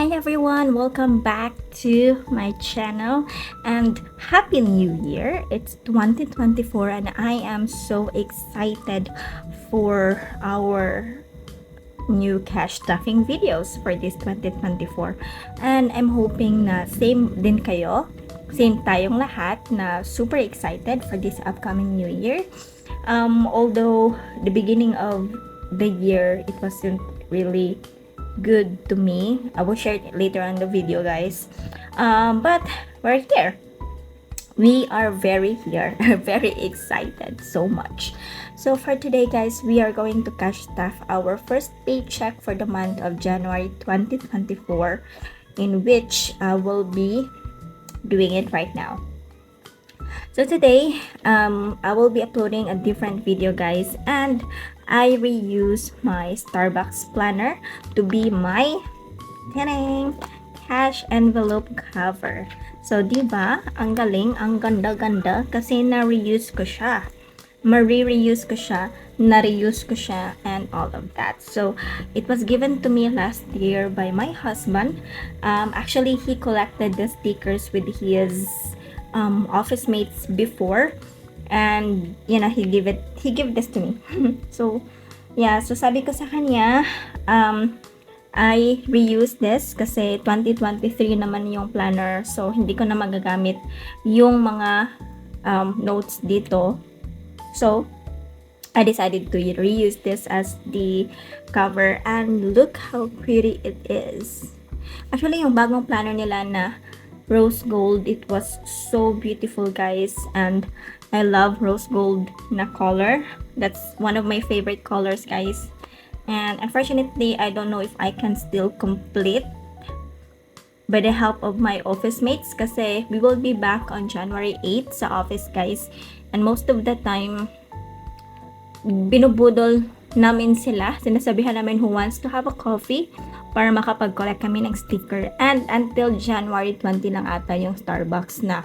Hi everyone, welcome back to my channel and Happy New Year. It's 2024 and I am so excited for our new cash stuffing videos for this 2024. And I'm hoping na same din kayo, same tayong lahat na super excited for this upcoming new year. Although the beginning of the year, it wasn't really good to me. I will share it later on the video, guys. But we're here. We are very here, very excited so much. So for today, guys, we are going to cash stuff our first paycheck for the month of January 2024, in which I will be doing it right now. So today, I will be uploading a different video, guys, and I reuse my Starbucks planner to be my cash envelope cover. So, diba, ang galing, ang ganda-ganda kasi na-reuse ko siya. Ma-reuse ko siya, na-reuse ko siya, and all of that. So, it was given to me last year by my husband. Actually, he collected the stickers with his office mates before, and he gave this to me. So sabi ko sa kanya, I reuse this kasi 2023 naman yung planner, so hindi ko na magagamit yung mga notes dito. So I decided to reuse this as the cover, and look how pretty it is. Actually, yung bagong planner nila na rose gold, it was so beautiful, guys, and I love rose gold na color. That's one of my favorite colors, guys. And unfortunately, I don't know if I can still complete by the help of my office mates kasi we will be back on January 8 sa office, guys, and most of the time binubudol namin sila, sinasabihan namin who wants to have a coffee para makapag-collect kami ng sticker. And until January 20 lang ata yung Starbucks na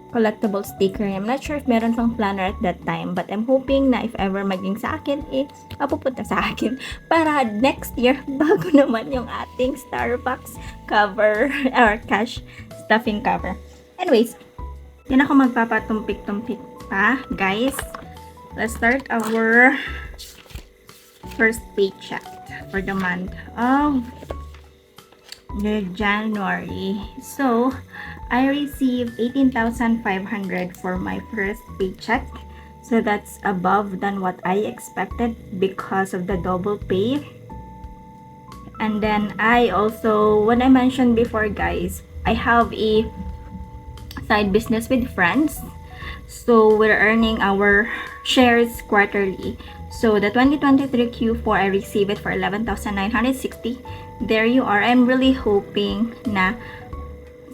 collectible sticker. I'm not sure if meron pang planner at that time, but I'm hoping na if ever maging sa akin, mapupunta sa akin para next year bago naman yung ating Starbucks cover or cash stuffing cover. Anyways, yan ako magpapatumpik-tumpik pa, guys. Let's start our first paycheck for the month of January. So, I received 18,500 for my first paycheck. So, that's above than what I expected because of the double pay. And then, I also, when I mentioned before, guys, I have a side business with friends. So, we're earning our shares quarterly. So, the 2023 Q4, I received it for 11,960. There you are. I'm really hoping na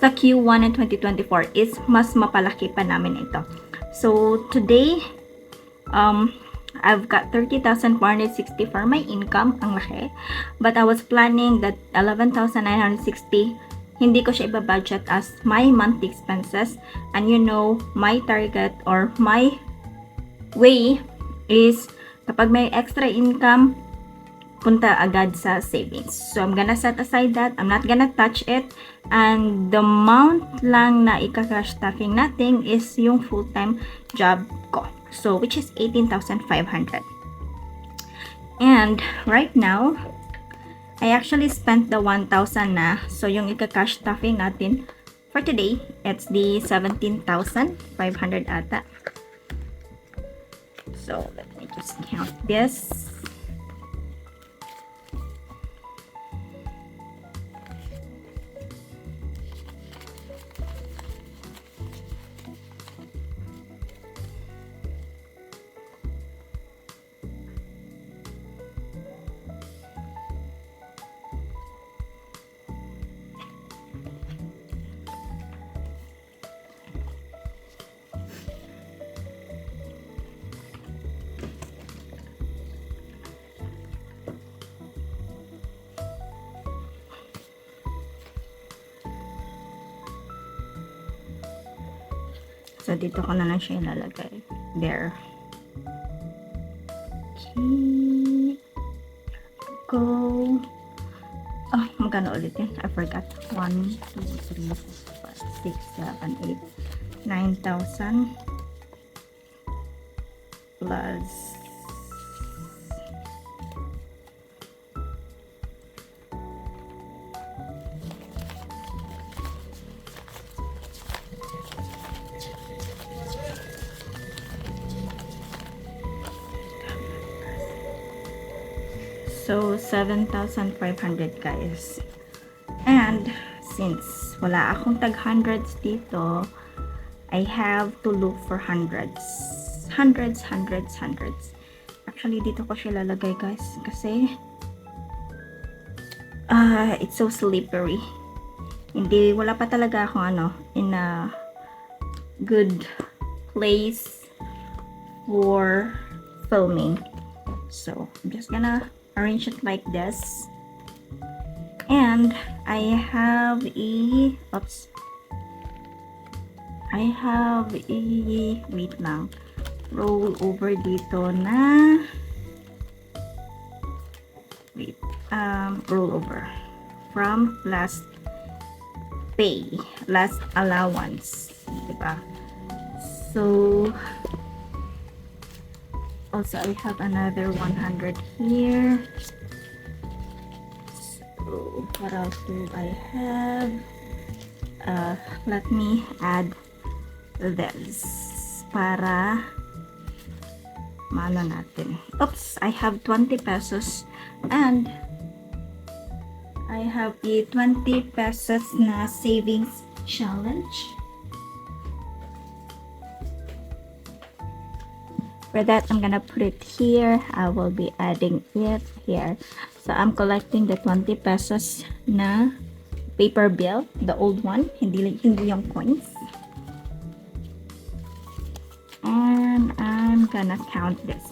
sa Q1 in 2024 is mas mapalaki pa namin ito. So, today, I've got 30,460 for my income. Ang laki. But I was planning that 11,960, hindi ko siya ibabudget as my monthly expenses. And my target or my way is kapag may extra income, punta agad sa savings. So, I'm gonna set aside that. I'm not gonna touch it. And the amount lang na ika-cash stuffing natin is yung full-time job ko. So, which is 18,500. And right now, I actually spent the 1,000 na. So, yung ika-cash stuffing natin for today, it's the 17,500 ata. So, let me just count this. So, dito ko na lang siya ilalagay. There. Okay. Go. Oh, magkano Magkano ulit yun? I forgot. 1, 2, 3, 4, 5, 6, 7, 8, 9,000 plus so 7,500 guys. And since wala akong tag hundreds dito, I have to look for hundreds. Hundreds. Actually, dito ko siya lalagay guys kasi it's so slippery. Wala pa talaga akong in a good place for filming. So, I'm just gonna arrange it like this. And I have a wait lang, roll over dito na roll over from last allowance, diba? So also I have another 100 here. So what else do I have? Let me add this para maano natin. Oops, I have 20 pesos and I have a 20 pesos na savings challenge. For that, I'm gonna put it here. I will be adding it here. So I'm collecting the 20 pesos na paper bill, the old one, hindi yung coins. And I'm gonna count this.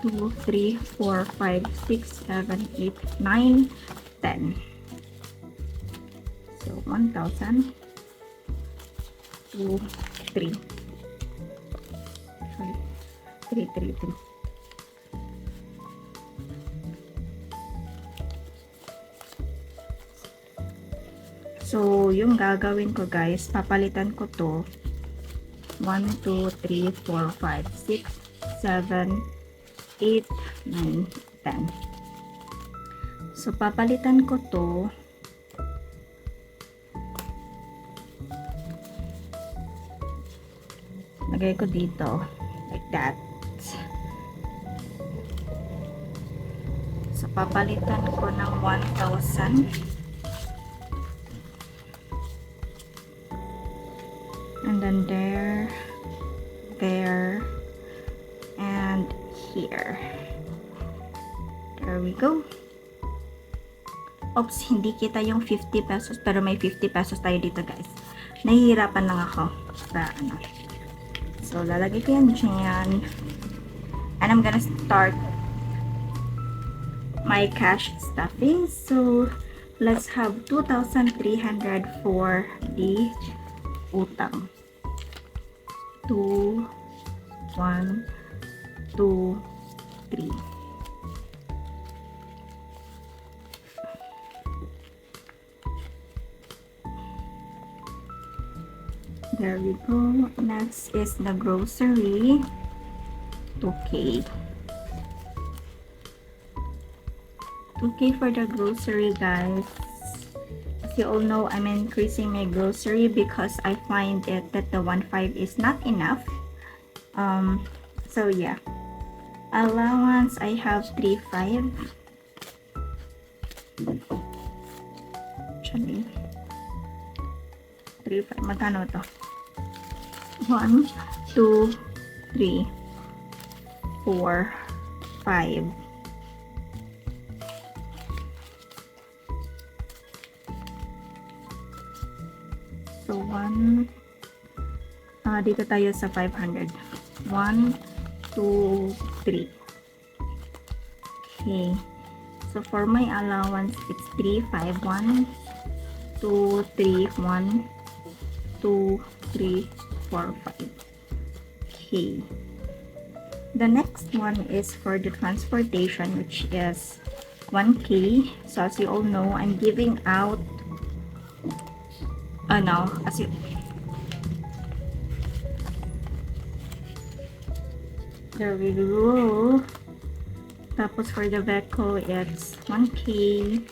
2, 3, 4, 5, 6, 7, 8, 9, 10. So 1,000, 2, 3. 3. So, yung gagawin ko guys, papalitan ko to 1, 2, 3, 4, 5, 6, 7, 8, 9, 10. So, papalitan ko to lagay ko dito like that. So, papalitan ko ng 1,000. And then there, and here. There we go. Oops, hindi kita yung 50 pesos, pero may 50 pesos tayo dito guys. Nahihirapan lang ako sa So, lalagay ko yan dyan. And I'm gonna start my cash stuffing. So, let's have 2,300 for the utang. 2, 1, 2, 3. There we go. Next is the grocery. 2K. 2K for the grocery, guys. As you all know, I'm increasing my grocery because I find it that the 1.5 is not enough. So yeah. Allowance, I have 3.5. Actually, 3.5. Magkano to? 1, 2, 3, 4, 5. So, 1, dito tayo sa 500. 1, 2, 3. Okay. So, for my allowance, it's 3, 5, 1, 2, 3, 1, 2, 3, 4, 5. Okay. The next one is for the transportation, which is 1K. So as you all know, I'm giving out, no, as you, there we go. Tapos for the vehicle, it's 1K.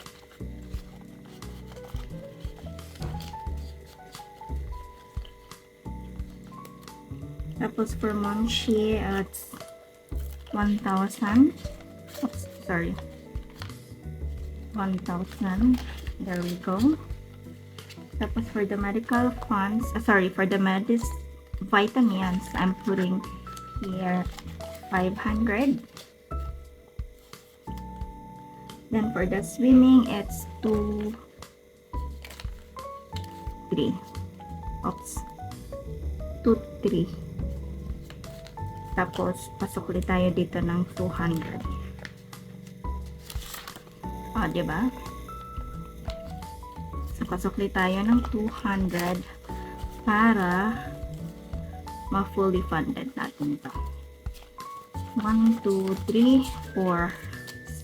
Tapos for Monshi, it's 1,000. Oops, sorry. 1,000. There we go. Tapos for the medical funds, for the vitamins, I'm putting here 500. Then for the swimming, it's 2, 3. Oops. 2, 3. Tapos, pasok ulit tayo dito ng 200. O, diba? So, pasok ulit tayo ng 200 para ma-fully funded natin ito. 1, 2, 3, 4,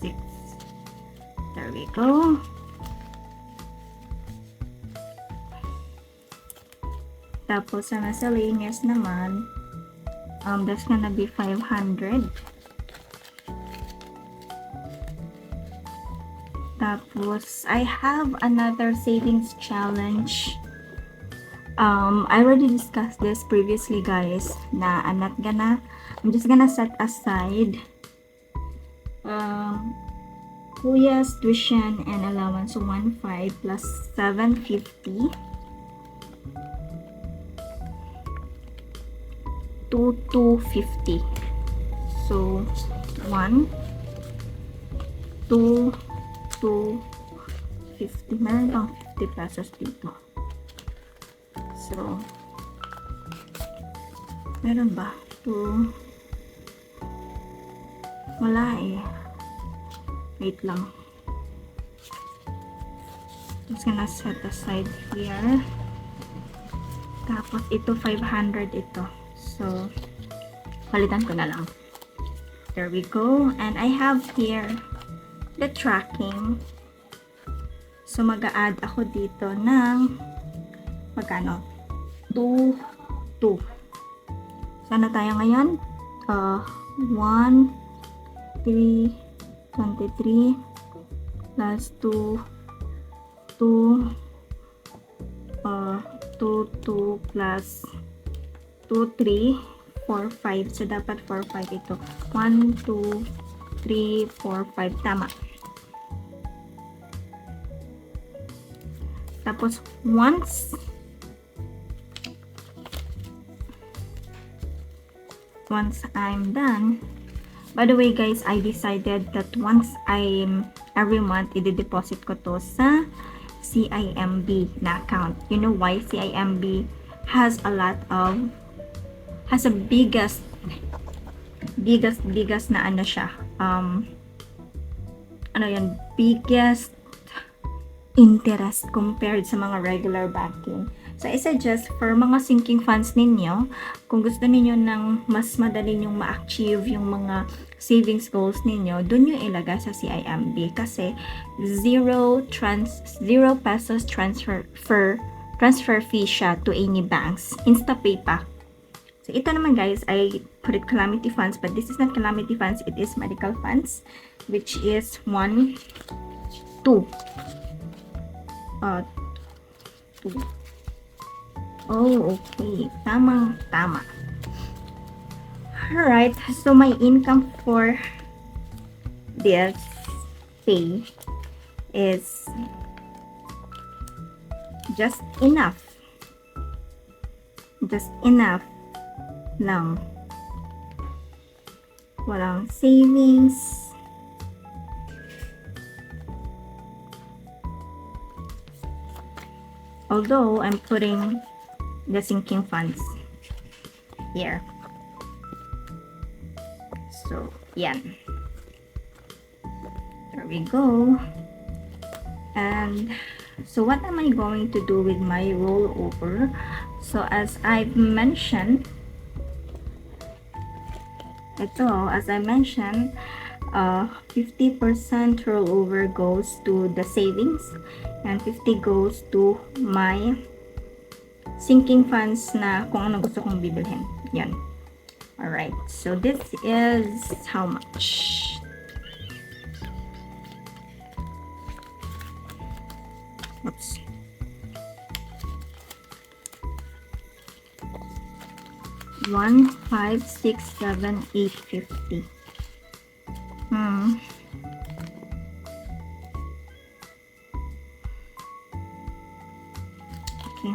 6. There we go. Tapos, sa miscellaneous naman, that's gonna be 500. Tapos, I have another savings challenge. I already discussed this previously, guys, na I'm just gonna set aside Kuya's tuition and allowance, so 1,500 plus 750 to 250. So 1, 2, 250. Meron pang 50 pesos dito. So meron ba? 2. Wala eh. Wait lang. Just gonna set aside here. Tapos ito 500 ito. So palitan ko na lang. There we go. And I have here the tracking. So mag-a-add ako dito ng magkano? 2, 2. Sana tayo ngayon? 1, 3, 23 plus 2, 2, 2 plus 2, 3, 4, 5. So, dapat 4, 5 ito. 1, 2, 3, 4, 5. Tama. Tapos, once I'm done, by the way guys, I decided that once every month, i-deposit ko to sa CIMB na account. You know why? CIMB has a biggest na ano siya, biggest interest compared sa mga regular banking. So, I suggest for mga sinking funds ninyo, kung gusto ninyo ng mas madali nyong ma-achieve yung mga savings goals ninyo, dun nyo ilagay sa CIMB kasi 0 pesos transfer fee siya to any banks. InstaPay pa. So, ito naman guys, I put it calamity funds, but this is not calamity funds, it is medical funds, which is 1, 2. 2. Oh, okay. Tama. Alright, so my income for this pay is just enough. Just enough lang. Walang savings. Although, I'm putting the sinking funds here. So, yan. There we go. And, so what am I going to do with my rollover? So, as I've mentioned, 50% rollover goes to the savings and 50 goes to my sinking funds na kung ano gusto kong bibilhin. Yan. Alright. So, this is how much? Oops. $1, 5, 6, 7, 8.50. Okay.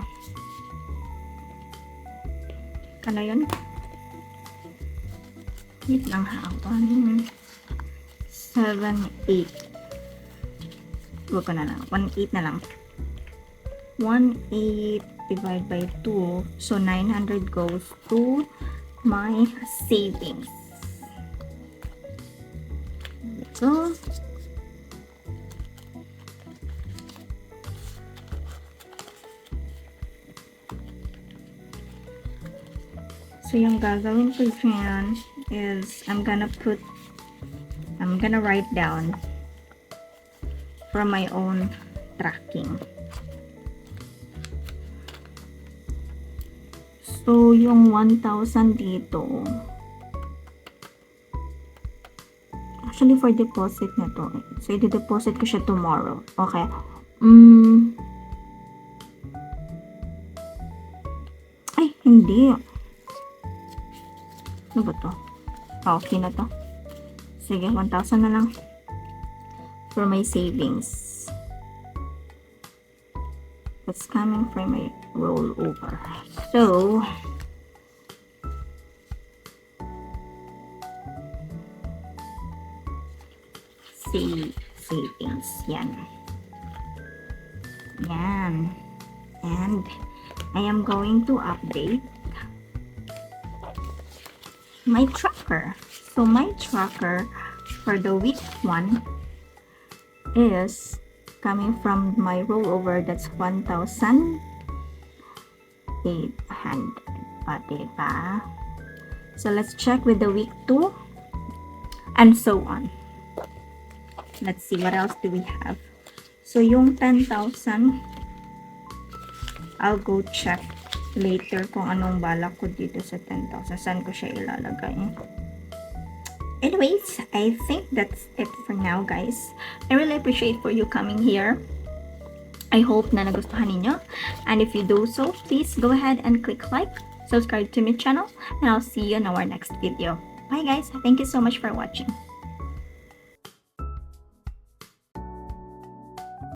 Kano yun? Wait lang ha. 1, 7, 8. Huwag ko na lang. 1, 8 na lang. 1, 8 divided by 2. So, 900 goes to my savings. So, yung gagawin ko dyan is I'm gonna write down from my own tracking. So, yung 1,000 dito, actually for deposit na to. So, i-deposit ko siya tomorrow. Okay. Ay, hindi. Ano ba to? Okay na to. Sige, 1,000 na lang for my savings. That's coming from my rollover. So, savings. Yan. Yan. And I am going to update my tracker. So my tracker for the week 1 is coming from my rollover. That's 1,800. Diba? So let's check with the week 2 and so on. Let's see what else do we have. So yung 10,000, I'll go check later kung anong balak ko dito sa 10,000. Saan ko siya ilalagay? Anyways, I think that's it for now, guys. I really appreciate for you coming here. I hope na nagustuhan ninyo. And if you do so, please go ahead and click like, subscribe to my channel, and I'll see you in our next video. Bye, guys. Thank you so much for watching.